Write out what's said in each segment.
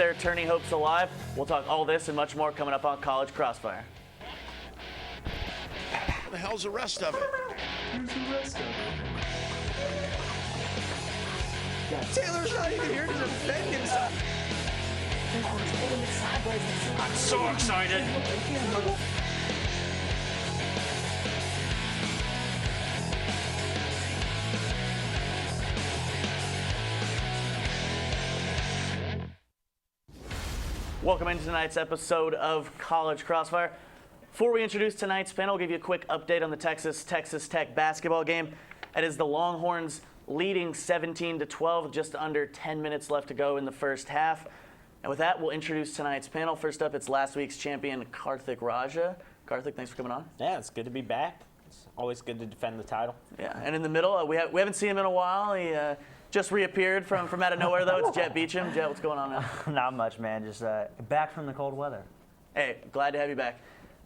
their tourney hopes alive. We'll talk all this and much more coming up on College Crossfire. What the hell's the rest of it? Here's the rest of it. Taylor's not even here to defend himself. I'm so excited. Welcome into tonight's episode of College Crossfire. Before we introduce tonight's panel, I'll give you a quick update on the Texas Tech basketball game. It is the Longhorns leading 17-12, just under 10 minutes left to go in the first half. And with that, we'll introduce tonight's panel. First up, it's last week's champion, Karthik Raja. Karthik, thanks for coming on. Yeah, it's good to be back. It's always good to defend the title. Yeah, and in the middle, we haven't seen him in a while. He just reappeared from out of nowhere, though. It's Jett Beachum. Jett, what's going on, man? Not much, man. Just back from the cold weather. Hey, glad to have you back.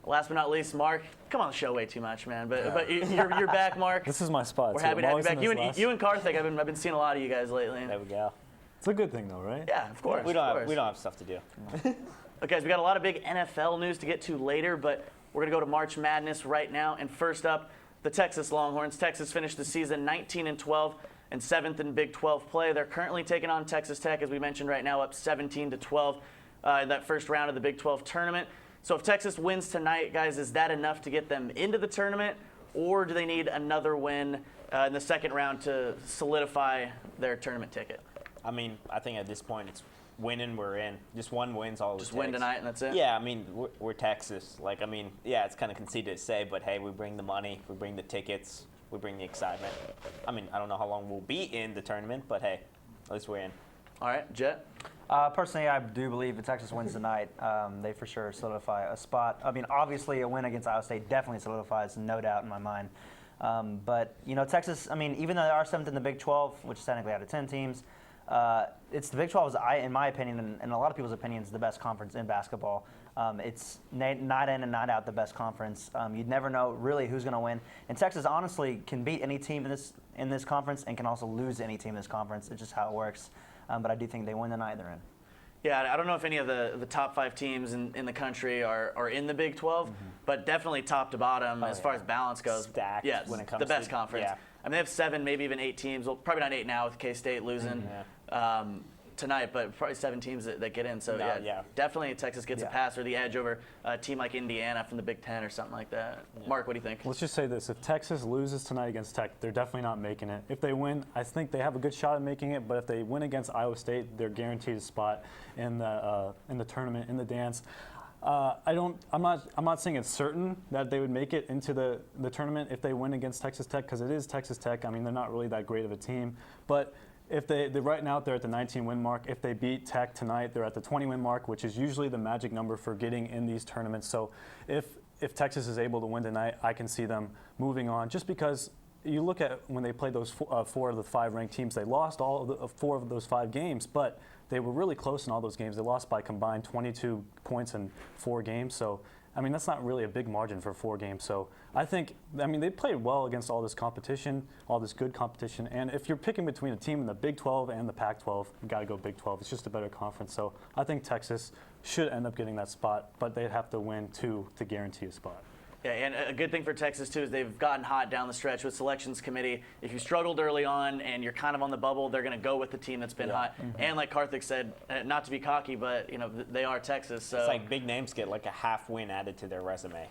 Last but not least, Mark, come on the show way too much, man. But you're back, Mark. This is my spot. We're happy to have you back. You and Karthik, I've been seeing a lot of you guys lately. There we go. It's a good thing, though, right? Yeah, of course. We don't have stuff to do. Okay, so we got a lot of big NFL news to get to later, but we're gonna go to March Madness right now. And first up, the Texas Longhorns. Texas finished the season 19-12 and 7th in Big 12 play. They're currently taking on Texas Tech, as we mentioned right now, up 17-12 in that first round of the Big 12 tournament. So if Texas wins tonight, guys, is that enough to get them into the tournament, or do they need another win in the second round to solidify their tournament ticket? I mean, I think at this point it's winning, we're in. Just one win's all it takes. Just win tonight and that's it? Yeah, I mean, we're Texas. Like, I mean, yeah, it's kind of conceited to say, but hey, we bring the money, we bring the tickets, we bring the excitement. I mean, I don't know how long we'll be in the tournament, but hey, at least we're in. All right, Jett? Personally, I do believe if Texas wins tonight, they for sure solidify a spot. I mean, obviously, a win against Iowa State definitely solidifies, no doubt in my mind. But, you know, Texas, I mean, even though they are 7th in the Big 12, which is technically out of 10 teams, it's the Big 12 is, in my opinion, and a lot of people's opinions, the best conference in basketball. It's night in and night out the best conference. You'd never know really who's going to win. And Texas honestly can beat any team in this conference and can also lose any team in this conference. It's just how it works. But I do think they win the night they're in. Yeah, I don't know if any of the top 5 teams in the country are in the Big 12, but definitely top to bottom as far as balance goes. Stacked yeah, when it comes the best to, conference. Yeah. I mean, they have 7, maybe even 8 teams. Well, probably not 8 now with K-State losing tonight, but probably 7 teams that get in. So definitely Texas gets a pass or the edge over a team like Indiana from the Big 10 or something like that. Yeah. Mark, what do you think? Let's just say this. If Texas loses tonight against Tech, they're definitely not making it. If they win, I think they have a good shot at making it, but if they win against Iowa State, they're guaranteed a spot in the tournament, in the dance. I'm not saying it's certain that they would make it into the tournament if they win against Texas Tech, because it is Texas Tech. I mean, they're not really that great of a team. But if they're right now, they're at the 19-win mark. If they beat Tech tonight, they're at the 20-win mark, which is usually the magic number for getting in these tournaments. So if Texas is able to win tonight, I can see them moving on, just because you look at when they played those 4 of the 5 ranked teams, they lost all of 4 of those 5 games, but they were really close in all those games. They lost by combined 22 points in 4 games. So, I mean, that's not really a big margin for 4 games. So I mean, they played well against all this competition, all this good competition. And if you're picking between a team in the Big 12 and the Pac-12, you got to go Big 12. It's just a better conference. So I think Texas should end up getting that spot, but they'd have to win 2 to guarantee a spot. Yeah, and a good thing for Texas, too, is they've gotten hot down the stretch with selections committee. If you struggled early on and you're kind of on the bubble, they're going to go with the team that's been hot. And like Karthik said, not to be cocky, but, you know, they are Texas. So it's like big names get like a half win added to their resume.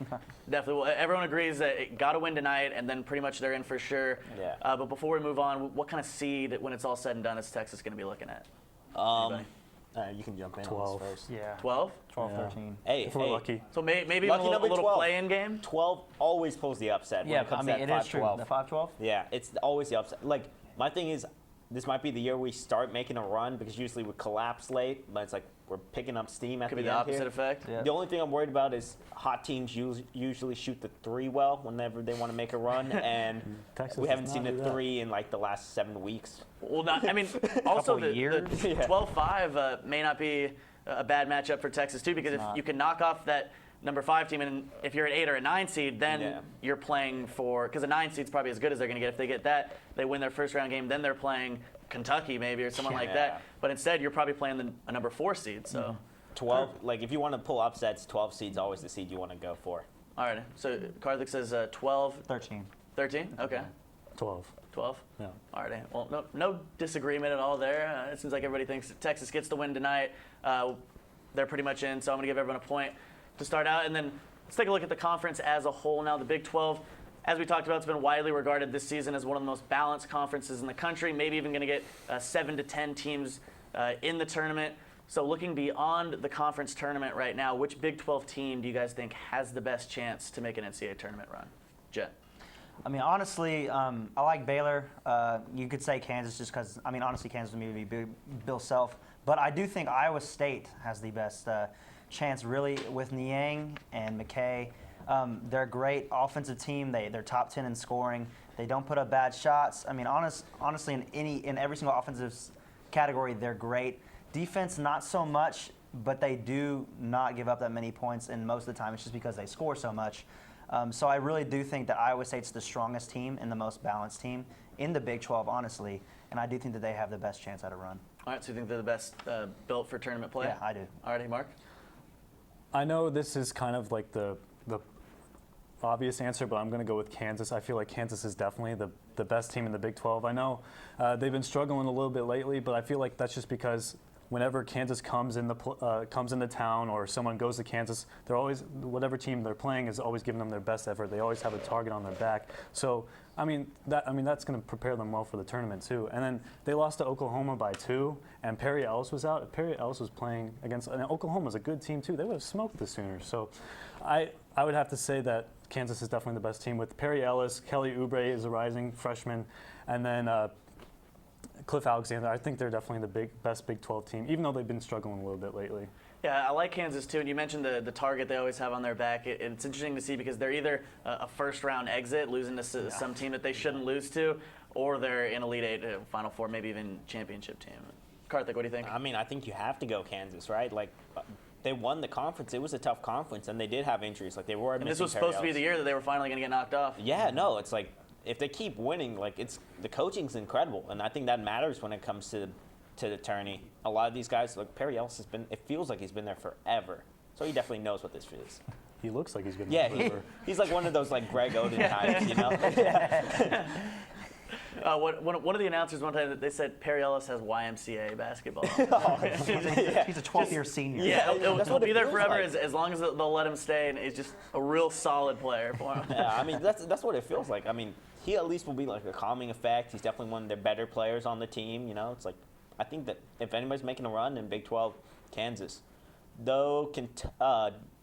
Definitely. Well, everyone agrees that got to win tonight, and then pretty much they're in for sure. Yeah. But before we move on, what kind of seed, when it's all said and done, is Texas going to be looking at? You can jump in 12. on this first. Yeah. 12? 12, 13. Hey, If we're lucky. So maybe Lucky a number little 12. play-in game? 12 always pulls the upset. Yeah, when it comes I mean, to it that is true. 5-12. The 5-12? Yeah, it's always the upset. Like, my thing is, this might be the year we start making a run, because usually we collapse late, but it's like we're picking up steam at Could the be the end opposite here. effect. Yeah. The only thing I'm worried about is hot teams usually shoot the 3 well whenever they want to make a run, and Texas we haven't does seen not the do that. 3 in like the last 7 weeks. Well, I mean, also the years? 12-5 may not be a bad matchup for Texas, too, because if you can knock off that number 5 team, and if you're an 8 or a 9 seed, then Yeah. you're playing for, because a 9 seed's probably as good as they're going to get. If they get that, they win their first round game, then they're playing Kentucky maybe or someone like Yeah. that. But instead, you're probably playing a number 4 seed. So, 12, like if you want to pull upsets, 12 seed's always the seed you want to go for. all right. So Karthik says 12, 13. 13. Okay, 12. 12. Yeah. All right. Well, no disagreement at all there. It seems like everybody thinks Texas gets the win tonight. They're pretty much in, so I'm going to give everyone a point to start out. And then let's take a look at the conference as a whole now. The Big 12, as we talked about, it's been widely regarded this season as one of the most balanced conferences in the country, maybe even going to get 7 to 10 teams in the tournament. So looking beyond the conference tournament right now, which Big 12 team do you guys think has the best chance to make an NCAA tournament run? Jett. I mean, honestly, I like Baylor. You could say Kansas just because, I mean, honestly, Kansas to me would be Bill Self. But I do think Iowa State has the best chance, really, with Niang and McKay. They're a great offensive team. They're top 10 in scoring. They don't put up bad shots. I mean, honestly, in every single offensive category, they're great. Defense, not so much, but they do not give up that many points, and most of the time it's just because they score so much. So I really do think that Iowa State's the strongest team and the most balanced team in the Big 12, honestly, and I do think that they have the best chance at a run. All right, so you think they're the best built for tournament play? Yeah, I do. All righty, Mark. I know this is kind of like the obvious answer, but I'm going to go with Kansas. I feel like Kansas is definitely the best team in the Big 12. I know they've been struggling a little bit lately, but I feel like that's just because whenever Kansas comes into town or someone goes to Kansas, they're always, whatever team they're playing is always giving them their best effort. They always have a target on their back. So that's going to prepare them well for the tournament too. And then they lost to Oklahoma by 2, and Perry Ellis was out. If Perry Ellis was playing against, and Oklahoma's a good team too. They would have smoked the Sooners. So I would have to say that Kansas is definitely the best team with Perry Ellis. Kelly Oubre is a rising freshman, and then Cliff Alexander. I think they're definitely the best Big 12 team, even though they've been struggling a little bit lately. Yeah, I like Kansas too. And you mentioned the target they always have on their back. It's interesting to see because they're either a first-round exit, losing to some team that they shouldn't lose to, or they're in Elite Eight, Final Four, maybe even championship team. Karthik, what do you think? I mean, I think you have to go Kansas, right? Like, they won the conference. It was a tough conference, and they did have injuries. Like, they were And this was supposed to be the year that they were finally going to get knocked off. Yeah, no, it's like if they keep winning, like the coaching's incredible, and I think that matters when it comes to the tourney. A lot of these guys, like Perry Ellis has been. It feels like he's been there forever, so he definitely knows what this is. He looks like he's been Yeah, there forever. he's like one of those like Greg Oden types, you know. One of the announcers one time, they said Perry Ellis has YMCA basketball. He's a 12-year senior. Yeah, That's he'll what it be there feels forever like. as long as they'll let him stay, and he's just a real solid player for him. Yeah, I mean that's what it feels like. I mean, he at least will be like a calming effect. He's definitely one of the better players on the team. You know, it's like I think that if anybody's making a run in Big 12, Kansas, though,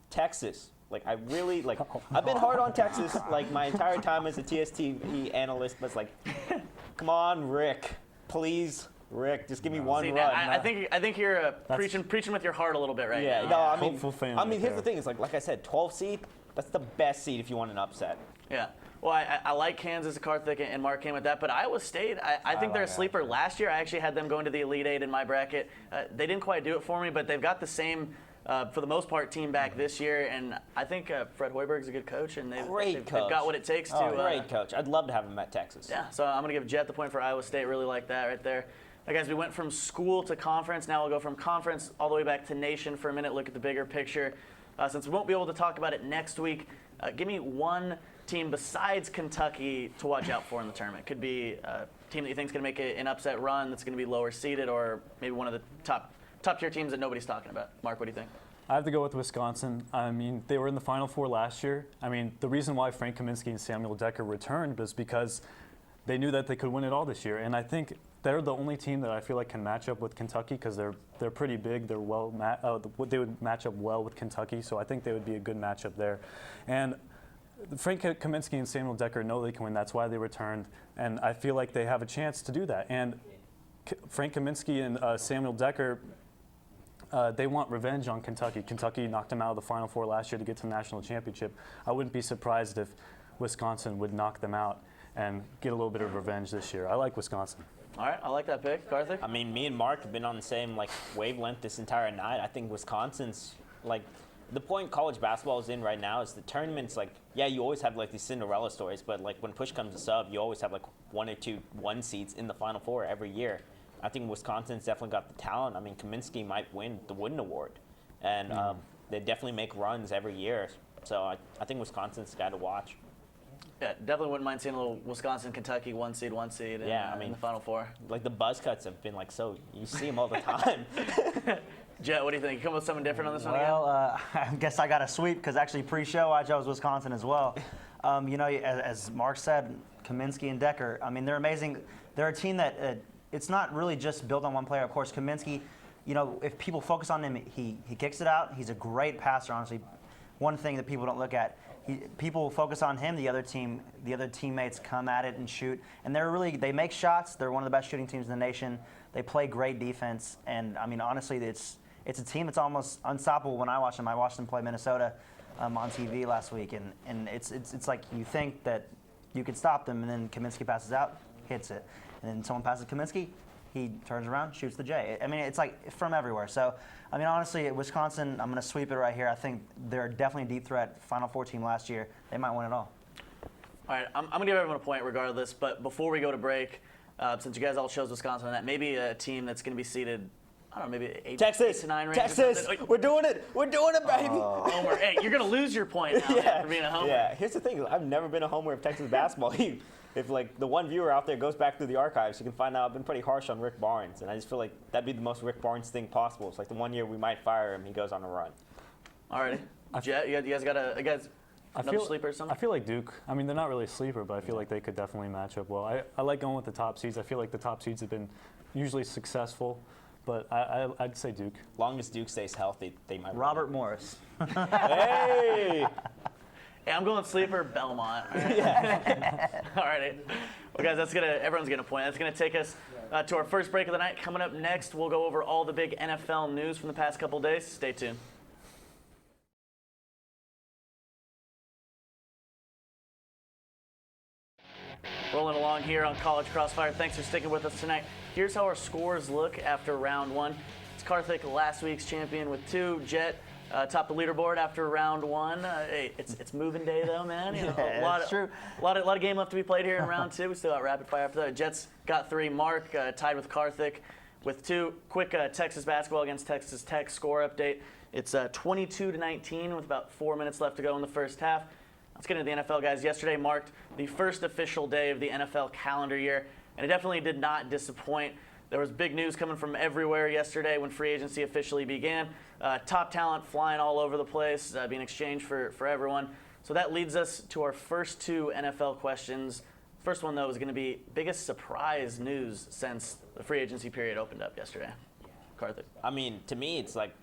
Texas. Like I really like. I've been hard on Texas like my entire time as a TSTV analyst, but it's like, come on, Rick, please, Rick, just give me one See, run. I think you're preaching with your heart a little bit right Yeah, now. no, I mean, Hopeful fan I mean, right here's there. the thing: is like I said, 12 seed. That's the best seed if you want an upset. Yeah. Well, I like Kansas, Karthik, and Mark came with that, but Iowa State, I think they're a sleeper. Last year, I actually had them going to the Elite Eight in my bracket. They didn't quite do it for me, but they've got the same, for the most part, team back this year, and I think Fred Hoiberg's a good coach, and they've got what it takes to. Great coach. I'd love to have him at Texas. Yeah, so I'm going to give Jett the point for Iowa State. Really like that right there. Now, guys, we went from school to conference. Now we'll go from conference all the way back to nation for a minute, look at the bigger picture. Since we won't be able to talk about it next week, give me one team besides Kentucky to watch out for in the tournament. Could be a team that you think is going to make an upset run that's going to be lower seeded, or maybe one of the top tier teams that nobody's talking about. Mark, what do you think? I have to go with Wisconsin. I mean, they were in the Final Four last year. I mean, the reason why Frank Kaminsky and Samuel Decker returned was because they knew that they could win it all this year. And I think they're the only team that I feel like can match up with Kentucky because they're pretty big. They're they would match up well with Kentucky, so I think they would be a good matchup there. And Frank Kaminsky and Samuel Decker know they can win. That's why they returned, and I feel like they have a chance to do that. And Frank Kaminsky and Samuel Decker, they want revenge on Kentucky. Kentucky knocked them out of the Final Four last year to get to the national championship. I wouldn't be surprised if Wisconsin would knock them out and get a little bit of revenge this year. I like Wisconsin. All right, I like that pick. Karthik? I mean, me and Mark have been on the same like wavelength this entire night. I think Wisconsin's like the point college basketball is in right now is the tournaments. Like, yeah, you always have like these Cinderella stories, but like when push comes to shove, you always have like 1 or 2 1 seeds in the Final Four every year. I think Wisconsin's definitely got the talent. I mean, Kaminsky might win the Wooden Award, and they definitely make runs every year. So I think Wisconsin's the guy to watch. Yeah, definitely wouldn't mind seeing a little Wisconsin, Kentucky, one seed, in the Final Four. Like the buzz cuts have been like so you see them all the time. Jett, what do you think? You come up with something different on this one again? Well, I guess I got a sweep because actually pre-show I chose Wisconsin as well. You know, as Mark said, Kaminsky and Decker. I mean, they're amazing. They're a team that it's not really just built on one player. Of course, Kaminsky. You know, if people focus on him, he kicks it out. He's a great passer. Honestly, one thing that people don't look at. People focus on him. The other teammates come at it and shoot, and they make shots. They're one of the best shooting teams in the nation. They play great defense, and I mean, honestly, it's a team that's almost unstoppable. When I watch them, I watched them play Minnesota on TV last week, and it's like you think that you could stop them, and then Kaminsky passes out, hits it, and then someone passes Kaminsky, he turns around, shoots the J. I mean, it's like from everywhere. So, I mean, honestly, Wisconsin, I'm going to sweep it right here. I think they're definitely a deep threat. Final Four team last year. They might win it all. All right, I'm going to give everyone a point regardless, but before we go to break, since you guys all chose Wisconsin on that, maybe a team that's going to be seeded, I don't know, maybe 8 to 9 range. Texas, we're doing it, baby. Homer, hey, you're going to lose your point now for being a homer. Yeah, here's the thing. I've never been a homer of Texas basketball. If like the one viewer out there goes back through the archives, you can find out I've been pretty harsh on Rick Barnes, and I just feel like that'd be the most Rick Barnes thing possible. It's like the one year we might fire him, he goes on a run. All right, Jett, you guys got another sleeper or something? I feel like Duke. I mean, they're not really a sleeper, but I feel like they could definitely match up well. I like going with the top seeds. I feel like the top seeds have been usually successful, but I'd say Duke. Long as Duke stays healthy, they might. Robert Morris. Hey. Hey, I'm going sleeper Belmont. All right. All right. Well, guys, everyone's getting a point. That's going to take us to our first break of the night. Coming up next, we'll go over all the big NFL news from the past couple days. Stay tuned. Rolling along here on College Crossfire. Thanks for sticking with us tonight. Here's how our scores look after round one. It's Karthik, last week's champion with 2. Jett topped the leaderboard after round 1. Hey, it's moving day though, man. You know, Yeah, that's true. A lot of game left to be played here in round 2. We still got rapid fire after that. Jett's got 3. Mark tied with Karthik with 2. Quick Texas basketball against Texas Tech score update. It's 22-19 with about 4 minutes left to go in the first half. Let's get into the NFL, guys. Yesterday marked the first official day of the NFL calendar year, and it definitely did not disappoint. There was big news coming from everywhere yesterday when free agency officially began. Top talent flying all over the place, being exchanged for everyone. So that leads us to our first 2 NFL questions. First one, though, is going to be biggest surprise news since the free agency period opened up yesterday. Karthik. I mean, to me, it's like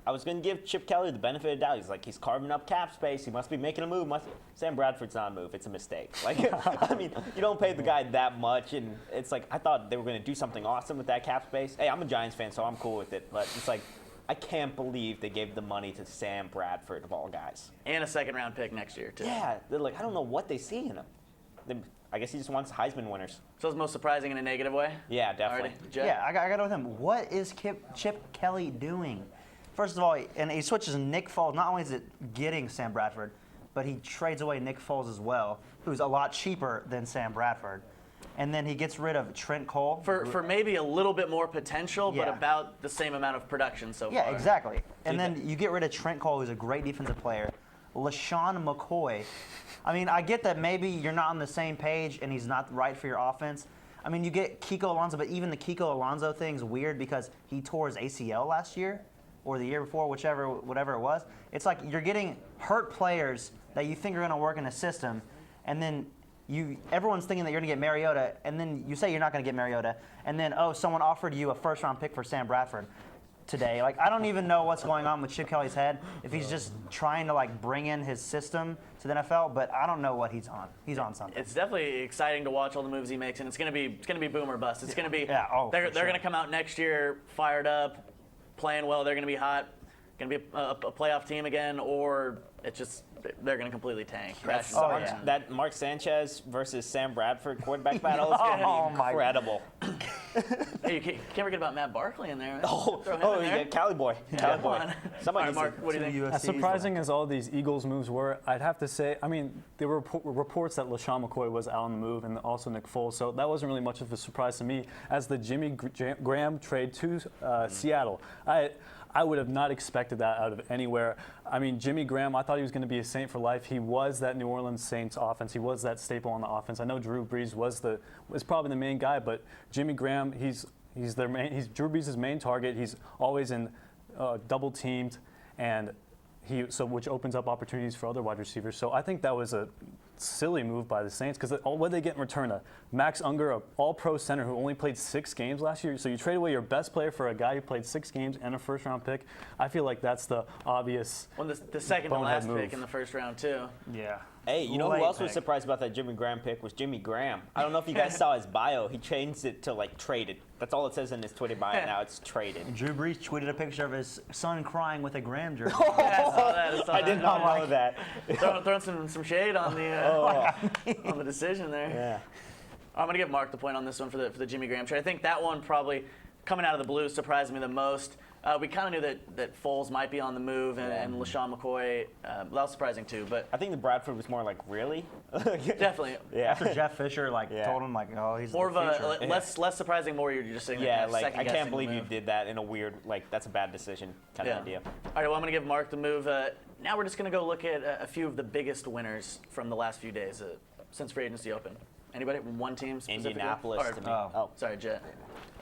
I was going to give Chip Kelly the benefit of the doubt. He's carving up cap space. He must be making a move. Sam Bradford's not a move. It's a mistake. Like, I mean, you don't pay the guy that much, and it's like I thought they were going to do something awesome with that cap space. Hey, I'm a Giants fan, so I'm cool with it. But it's like I can't believe they gave the money to Sam Bradford of all guys. And a second-round pick next year, too. Yeah, they're like, I don't know what they see in him. I guess he just wants Heisman winners. So it's most surprising in a negative way? Yeah, definitely. Alrighty, Jett? Yeah, I got it with him. What is Chip Kelly doing? First of all, and he switches Nick Foles. Not only is it getting Sam Bradford, but he trades away Nick Foles as well, who's a lot cheaper than Sam Bradford. And then he gets rid of Trent Cole. For maybe a little bit more potential, but Yeah. about the same amount of production so far. Yeah, exactly. And then you get rid of Trent Cole, who's a great defensive player. LaShawn McCoy. I mean, I get that maybe you're not on the same page and he's not right for your offense. I mean, you get Kiko Alonso, but even the Kiko Alonso thing's weird because he tore his ACL last year or the year before, whatever it was. It's like you're getting hurt players that you think are going to work in a system, and then everyone's thinking that you're going to get Mariota, and then you say you're not going to get Mariota, and then, someone offered you a first-round pick for Sam Bradford today. Like, I don't even know what's going on with Chip Kelly's head, if he's just trying to, bring in his system to the NFL, but I don't know what he's on. He's on something. It's definitely exciting to watch all the moves he makes, and it's going to be boom or bust. It's going to be they're going to come out next year fired up, playing well. They're going to be hot, going to be a playoff team again, or it's just they're going to completely tank. That Mark Sanchez versus Sam Bradford quarterback battle is going to be incredible. Hey, you can't forget about Matt Barkley in there. Oh, Throw him in there. yeah, Cali boy. Cali boy. on. Somebody All right, Mark, what do you think? USC's As surprising as all these Eagles moves were, I'd have to say, I mean, there were reports that LaShawn McCoy was out on the move and also Nick Foles, so that wasn't really much of a surprise to me. As the Jimmy Graham trade to Seattle, I would have not expected that out of anywhere. I mean, Jimmy Graham, I thought he was going to be a Saint for life. He was that New Orleans Saints offense. He was that staple on the offense. I know Drew Brees was probably the main guy, but Jimmy Graham, he's Drew Brees' main target. He's always in double teamed, and which opens up opportunities for other wide receivers. So I think that was a silly move by the Saints because what did they get in return? Max Unger, an all-pro center who only played 6 games last year. So you trade away your best player for a guy who played 6 games and a first-round pick. I feel like that's the obvious Well, the second to bonehead last move. pick in the first round, too. Yeah. Hey, you know Late who else was pick. surprised about that Jimmy Graham pick was Jimmy Graham. I don't know if you guys saw his bio. He changed it to like traded. That's all it says in his Twitter bio now. It's traded. Drew Brees tweeted a picture of his son crying with a Graham jersey. Yeah, I saw that. I did not know that. Throwing some shade on the on the decision there. Yeah. I'm going to give Mark the point on this one for the Jimmy Graham trade. I think that one probably, coming out of the blue, surprised me the most. We kind of knew that Foles might be on the move and LaShawn McCoy. That was surprising too, but I think the Bradford was more like, really? definitely Yeah. After Jeff Fisher Yeah. told him oh he's more of the future. a less surprising. More you're just saying Yeah, that like I second-guessing can't believe the you move. did that in a weird, like that's a bad decision kind of idea. All right, well, I'm going to give Mark the move. Now we're just going to go look at a few of the biggest winners from the last few days since free agency opened. Anybody? One team specifically? Indianapolis Or- to me. Oh. Sorry, Jet.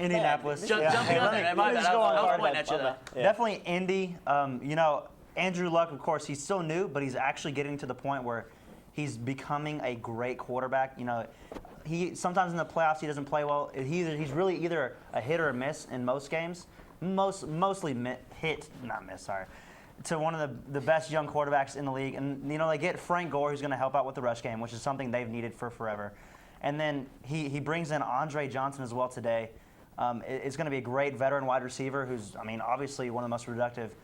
Indianapolis. Jumping on there. My bad. I was pointing at you though. Yeah. Definitely Indy. Andrew Luck, of course, he's still new, but he's actually getting to the point where he's becoming a great quarterback. He sometimes in the playoffs he doesn't play well. He's really either a hit or a miss in most games. Mostly hit, not miss. Sorry. To one of the best young quarterbacks in the league, and they get Frank Gore, who's going to help out with the rush game, which is something they've needed for forever. And then he brings in Andre Johnson as well today. It's going to be a great veteran wide receiver who's, obviously one of the most productive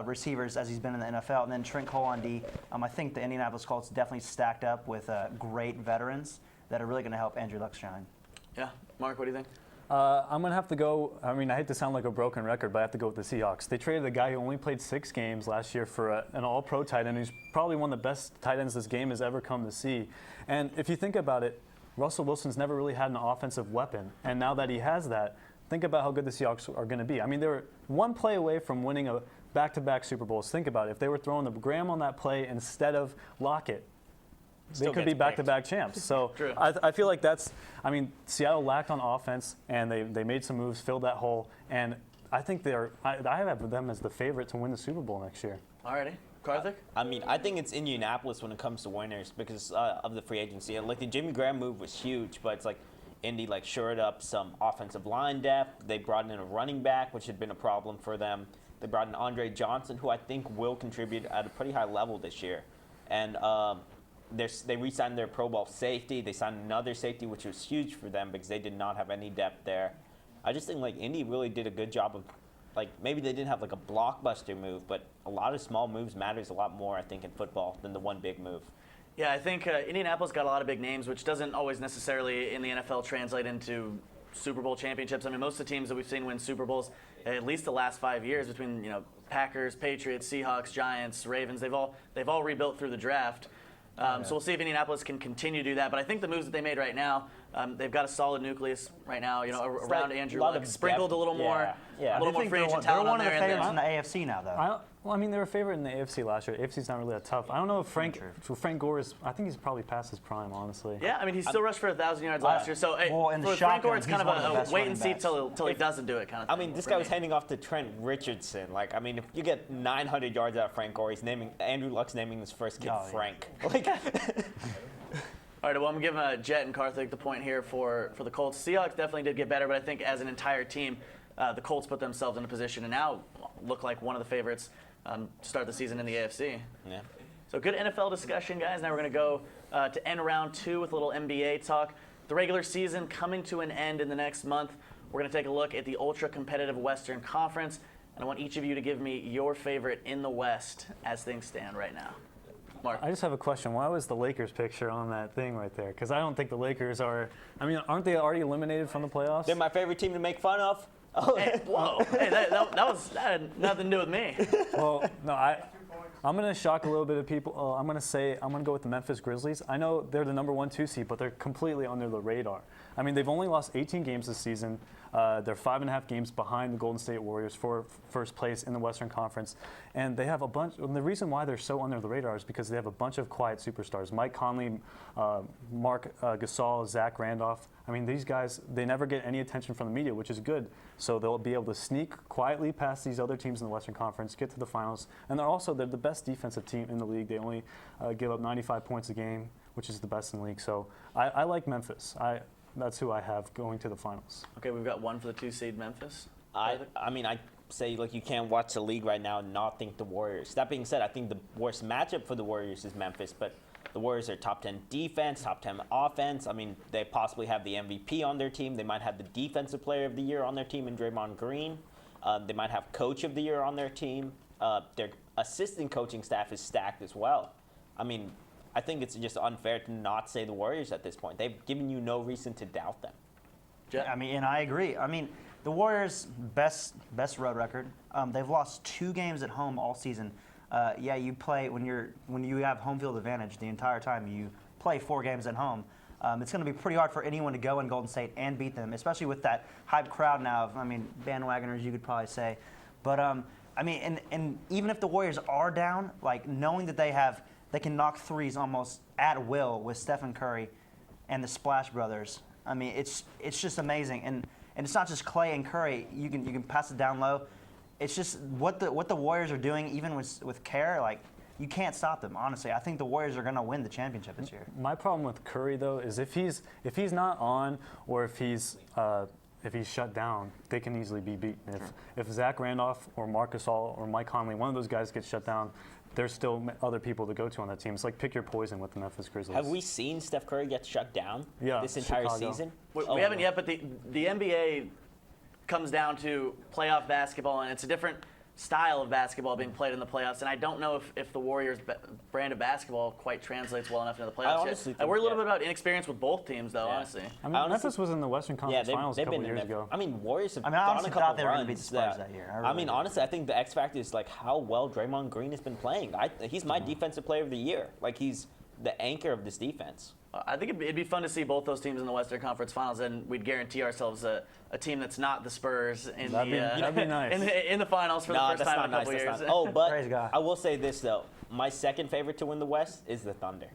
receivers as he's been in the NFL. And then Trent Cole on D. I think the Indianapolis Colts definitely stacked up with great veterans that are really going to help Andrew Luck shine. Yeah. Mark, what do you think? I'm going to have to go. I hate to sound like a broken record, but I have to go with the Seahawks. They traded a guy who only played 6 games last year for an all-pro tight end who's probably one of the best tight ends this game has ever come to see. And if you think about it, Russell Wilson's never really had an offensive weapon. And now that he has that, think about how good the Seahawks are going to be. They were one play away from winning a back-to-back Super Bowls. Think about it. If they were throwing the Graham on that play instead of Lockett, they could be back-to-back champs. So True. I feel like Seattle lacked on offense, and they made some moves, filled that hole, and I think I have them as the favorite to win the Super Bowl next year. Alrighty. Karthik? I think it's Indianapolis when it comes to winners because of the free agency. And the Jimmy Graham move was huge, but it's Indy shored up some offensive line depth. They brought in a running back, which had been a problem for them. They brought in Andre Johnson, who I think will contribute at a pretty high level this year. And they re-signed their Pro Bowl safety. They signed another safety, which was huge for them because they did not have any depth there. I just think Indy really did a good job of maybe they didn't have a blockbuster move, but a lot of small moves matters a lot more, I think, in football than the one big move. Yeah, I think Indianapolis got a lot of big names, which doesn't always necessarily in the NFL translate into Super Bowl championships. Most of the teams that we've seen win Super Bowls, at least the last 5 years, between Packers, Patriots, Seahawks, Giants, Ravens, they've all rebuilt through the draft. So we'll see if Indianapolis can continue to do that. But I think the moves that they made right now, they've got a solid nucleus right now. Around Andrew Luck, sprinkled a little more, Yeah. a little more free agent talent They're on one of the there. favorites in the AFC now, though. They were a favorite in the AFC last year. AFC's not really that tough. I don't know if Frank Gore is. I think he's probably past his prime, honestly. Yeah, he still rushed for 1,000 yards last year. So in the for Frank Gore, shotgun, it's kind he's one of the of a best wait and see running till he doesn't do it kind of thing. This guy was handing off to Trent Richardson. If you get 900 yards out of Frank Gore, Andrew Luck's naming his first kid Frank. All right, well, I'm going to give Jett and Karthik the point here for the Colts. Seahawks definitely did get better, but I think as an entire team, the Colts put themselves in a position and now look like one of the favorites to start the season in the AFC. Yeah. So good NFL discussion, guys. Now we're going to go to end round 2 with a little NBA talk. The regular season coming to an end in the next month. We're going to take a look at the ultra-competitive Western Conference, and I want each of you to give me your favorite in the West as things stand right now. Mark. I just have a question. Why was the Lakers picture on that thing right there? Because I don't think the Lakers are. I mean, aren't they already eliminated from the playoffs? They're my favorite team to make fun of. Oh, Hey, whoa. Hey, that had nothing to do with me. Well, no, I'm going to shock a little bit of people. I'm going to go with the Memphis Grizzlies. I know they're the #1, 2 seed, but they're completely under the radar. I mean, they've only lost 18 games this season. They're 5.5 games behind the Golden State Warriors for first place in the Western Conference. And they have a bunch, and the reason why they're so under the radar is because they have a bunch of quiet superstars. Mike Conley, Mark Gasol, Zach Randolph. I mean, these guys, they never get any attention from the media, which is good. So they'll be able to sneak quietly past these other teams in the Western Conference, get to the finals. And they're the best defensive team in the league. They only give up 95 points a game, which is the best in the league. So I like Memphis. That's who I have going to the finals. Okay, we've got one for the 2 seed Memphis. I mean, I say, like, you can't watch the league right now and not think the Warriors. That being said, I think the worst matchup for the Warriors is Memphis, but the Warriors are top 10 defense, top 10 offense. I mean, they possibly have the MVP on their team. They might have the Defensive Player of the Year on their team in Draymond Green. They might have Coach of the Year on their team. Their assistant coaching staff is stacked as well. I mean, I think it's just unfair to not say the Warriors at this point. They've given you no reason to doubt them. Jett? I mean, and I agree. I mean, the Warriors' best road record. They've lost 2 games at home all season. Yeah, you play when you have home field advantage the entire time. You play 4 games at home. It's going to be pretty hard for anyone to go in Golden State and beat them, especially with that hype crowd now. I mean, bandwagoners, you could probably say. But I mean, and even if the Warriors are down, like knowing that they can knock threes almost at will with Stephen Curry and the Splash Brothers. I mean, it's just amazing. And it's not just Clay and Curry. You can pass it down low. It's just what the Warriors are doing, even with care. Like, you can't stop them. Honestly, I think the Warriors are going to win the championship this year. My problem with Curry though is if he's not on or if he's shut down, they can easily be beaten. If Zach Randolph or Marc Gasol or Mike Conley, one of those guys gets shut down, there's still other people to go to on that team. It's like pick your poison with the Memphis Grizzlies. Have we seen Steph Curry get shut down this entire Chicago. season? We haven't yet, but the NBA comes down to playoff basketball, and it's a different style of basketball being played in the playoffs. And I don't know if the Warriors' brand of basketball quite translates well enough into the playoffs honestly yet. think, We're a little bit about inexperience with both teams, though, honestly. I mean, honestly- Memphis was in the Western Conference Finals a couple been in years there. ago. I mean, Warriors have I mean, I gone a honestly couple thought they were going to beat the runs Spurs that- that year. I mean, honestly, I think the X factor is like how well Draymond Green has been playing. He's my Defensive Player of the Year. Like, he's the anchor of this defense. I think it'd be fun to see both those teams in the Western Conference Finals, and we'd guarantee ourselves a team that's not the Spurs in That'd be nice. in the finals for the first time in a couple years. Oh, but Praise God. I will say this though: my second favorite to win the West is the Thunder.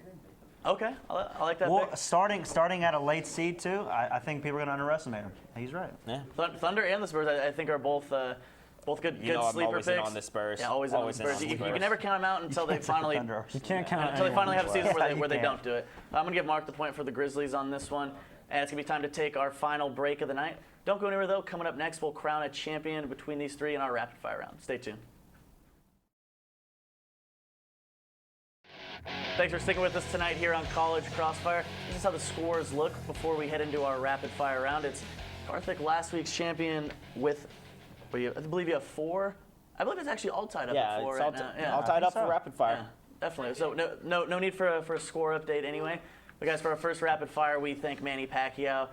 Okay, I like that Well, pick. starting at a late seed too, I think people are going to underestimate him. He's right. Yeah. Thunder and the Spurs, I think, are both good You know, I'm sleeper always picks. in on the Spurs. Yeah, always in on the Spurs. You can never count them out until they finally You can't count until they finally have a season Yeah, where they you don't do it. I'm going to give Mark the point for the Grizzlies on this one. And it's going to be time to take our final break of the night. Don't go anywhere, though. Coming up next, we'll crown a champion between these three in our rapid fire round. Stay tuned. Thanks for sticking with us tonight here on College Crossfire. This is how the scores look before we head into our rapid fire round. It's Karthik, last week's champion with, I believe you have 4. I believe it's actually all tied up at 4 it's right now. all tied up so. for rapid fire. Yeah, definitely. So no need for a score update anyway. But guys, for our first rapid fire, we thank Manny Pacquiao.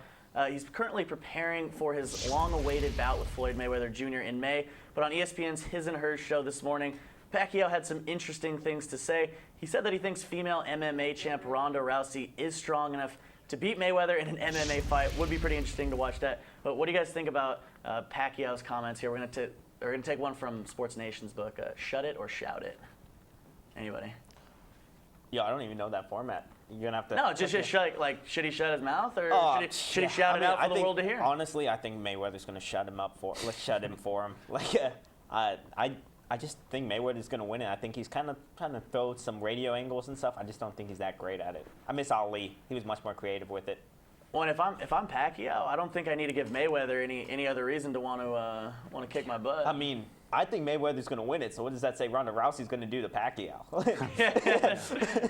He's currently preparing for his long-awaited bout with Floyd Mayweather Jr. in May. But on ESPN's His and Hers show this morning, Pacquiao had some interesting things to say. He said that he thinks female MMA champ Ronda Rousey is strong enough to beat Mayweather in an MMA fight. Would be pretty interesting to watch that. But what do you guys think about Pacquiao's comments here? We're gonna take one from Sports Nation's book. Shut it or shout it. Anybody? Yeah, I don't even know that format. You're gonna have to. No, just shut. Like, should he shut his mouth or should he yeah. shout I it mean, out for I the think, world to hear? Honestly, I think Mayweather's gonna shut him for him. Like, I just think Mayweather's gonna win it. I think he's kind of trying to throw some radio angles and stuff. I just don't think he's that great at it. I miss Ali. He was much more creative with it. Well, and if I'm Pacquiao, I don't think I need to give Mayweather any other reason to want to kick my butt. I mean, I think Mayweather's gonna win it. So what does that say? Ronda Rousey's gonna do to Pacquiao.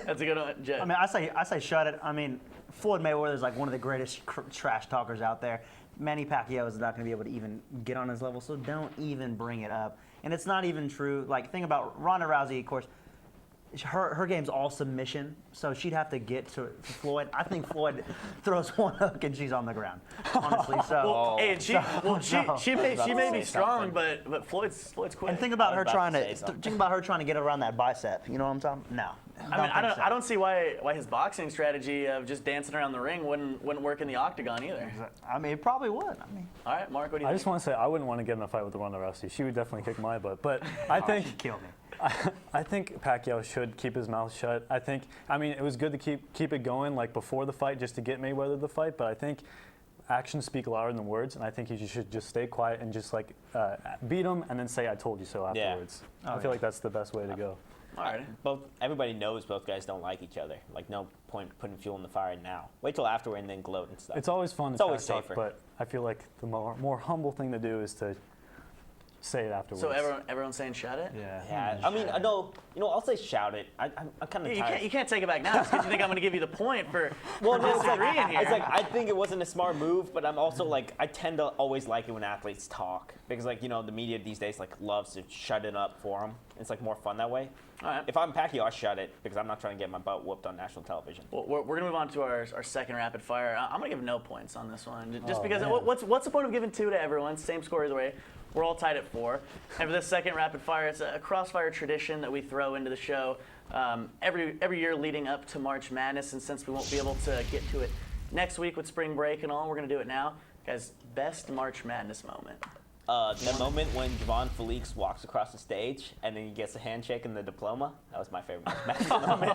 That's a good one, Jett. I mean, I say shut it. I mean, Floyd Mayweather is like one of the greatest trash talkers out there. Manny Pacquiao is not going to be able to even get on his level, so don't even bring it up. And it's not even true. Like, think about Ronda Rousey, of course. her game's all submission, so she'd have to get to Floyd. I think Floyd throws one hook and she's on the ground, honestly. So, Well, hey, and she may be say strong, something. but Floyd's quick. and think about her about trying to to say something. think about her trying to get around that bicep. You know what I'm talking? No. I don't see why his boxing strategy of just dancing around the ring wouldn't work in the octagon either. I mean, it probably would. I mean, All right, Mark, what do you I think? just want to say I wouldn't want to get in a fight with Ronda Rousey. She would definitely kick my butt. But I think she'd kill me. I think Pacquiao should keep his mouth shut. I mean, it was good to keep it going like before the fight just to get Mayweather the fight. But I think actions speak louder than words, and I think he should just stay quiet and just like beat him and then say "I told you so" Yeah. afterwards. I feel like that's the best way to go. All right. Everybody knows both guys don't like each other. Like, no point putting fuel in the fire now. Wait till afterward and then gloat and stuff. It's always fun. It's always trash talk, safer. but I feel like the more humble thing to do is to say it afterwards. So everyone's saying shout it? Yeah, I mean, no, I'll say shout it. I'm kind of tired. You can't take it back now because you think I'm going to give you the point for Well, no, it's like, disagreeing here. it's like I think it wasn't a smart move, but I'm also like I tend to always like it when athletes talk because like the media these days like loves to shut it up for them. It's like more fun that way. All right. If I'm Pacquiao, I shut it because I'm not trying to get my butt whooped on national television. Well, we're going to move on to our second rapid fire. I'm going to give no points on this one, just Oh, because. man. What's the point of giving 2 to everyone? Same score either way. We're all tied at 4. And for this second rapid fire, it's a Crossfire tradition that we throw into the show every year leading up to March Madness. And since we won't be able to get to it next week with spring break and all, we're going to do it now. Guys, best March Madness moment. The moment when Javon Felix walks across the stage and then he gets a handshake and the diploma, that was my favorite match moment.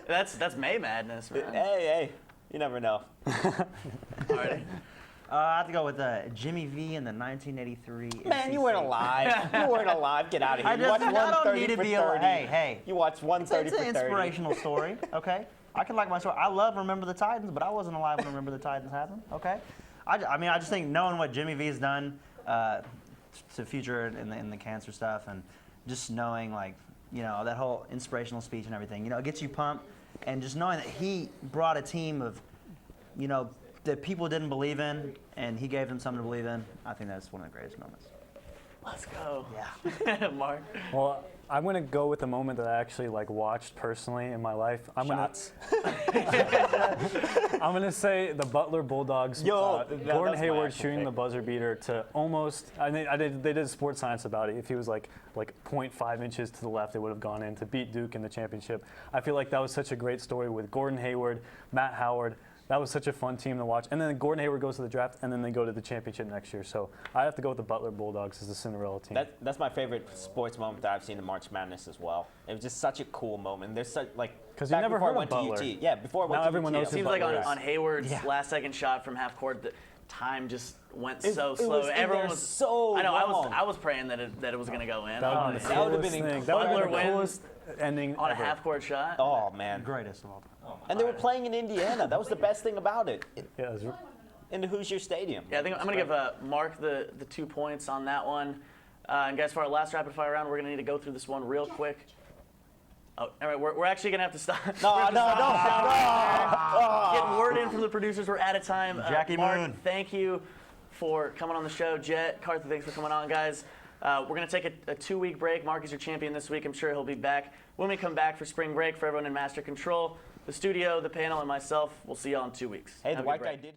That's May Madness, man. Hey, you never know. All right. I have to go with Jimmy V in the 1983. Man, you NCC. weren't alive. You weren't alive. Get out of here. I You watched don't 130 need to for be 30. hey. You watched 130 It's an for 30. inspirational story, okay? I can like my story. I love Remember the Titans, but I wasn't alive when Remember the Titans happened, okay? I mean, I just think knowing what Jimmy V's done to future in the cancer stuff and just knowing, like, that whole inspirational speech and everything, it gets you pumped. And just knowing that he brought a team of, that people didn't believe in, and he gave them something to believe in, I think that's one of the greatest moments. Let's go. Yeah. Mark. Well, I'm gonna go with the moment that I actually like watched personally in my life. I'm Shots. I'm gonna say the Butler Bulldogs. Gordon that's my Hayward actual shooting the pick. buzzer beater to almost. They did sports science about it. If he was like 0.5 inches to the left, it would have gone in to beat Duke in the championship. I feel like that was such a great story with Gordon Hayward, Matt Howard. That was such a fun team to watch. And then Gordon Hayward goes to the draft, and then they go to the championship next year. So I have to go with the Butler Bulldogs as the Cinderella team. That's my favorite sports moment that I've seen in March Madness as well. It was just such a cool moment. There's such like 'Cause you back never before heard I went of to Butler. UT. Yeah, before I went Now to everyone UT. knows who Seems like Butler on is. Hayward's Yeah. last second shot from half court, the time just went It- so it slow. was in Everyone there was so I know. long. I was praying that it was gonna go in. That would have been the that would've coolest been thing. That would have been Butler the wins coolest ending on a ever. half court shot. Oh man. Greatest of all time. And they were playing in Indiana. That was the best thing about it. Yeah, it was In the Hoosier Stadium. Yeah, I think I'm gonna give Mark the 2 points on that one. And guys, for our last rapid fire round, we're gonna need to go through this one real quick. Oh, all right, we're actually gonna have to stop. No. Getting word in from the producers, we're out of time. Jackie Mark, Moon. thank you for coming on the show. Jett, Karthik, thanks for coming on, guys. We're going to take a 2-week break. Mark is your champion this week. I'm sure he'll be back. When we come back for spring break, for everyone in Master Control, the studio, the panel, and myself, we'll see you all in 2 weeks. Hey, Have the a good white break. guy did.